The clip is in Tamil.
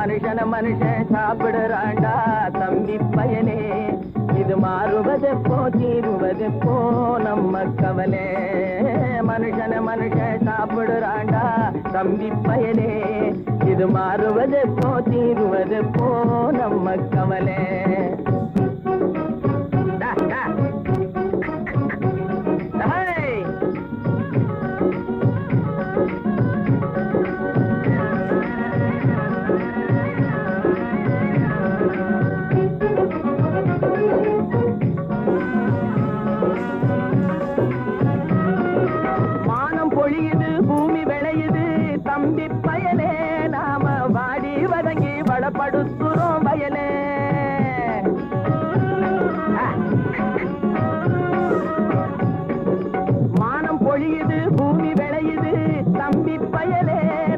மனுஷன மனுஷன் சாப்பிடுறாண்டா தம்பி பயனே இது மாறுவதெப்போ தீருவதெப்போ நம்ம கவலை மனுஷன மனுஷன் சாப்பிடுறாண்டா தம்பி பயனே இது மாறுவதெப்போ தீருவதெப்போ நம்ம கவலை பூமி விளையுது தம்பி பயனே நாம வாடி வதங்கி வடப்படுத்து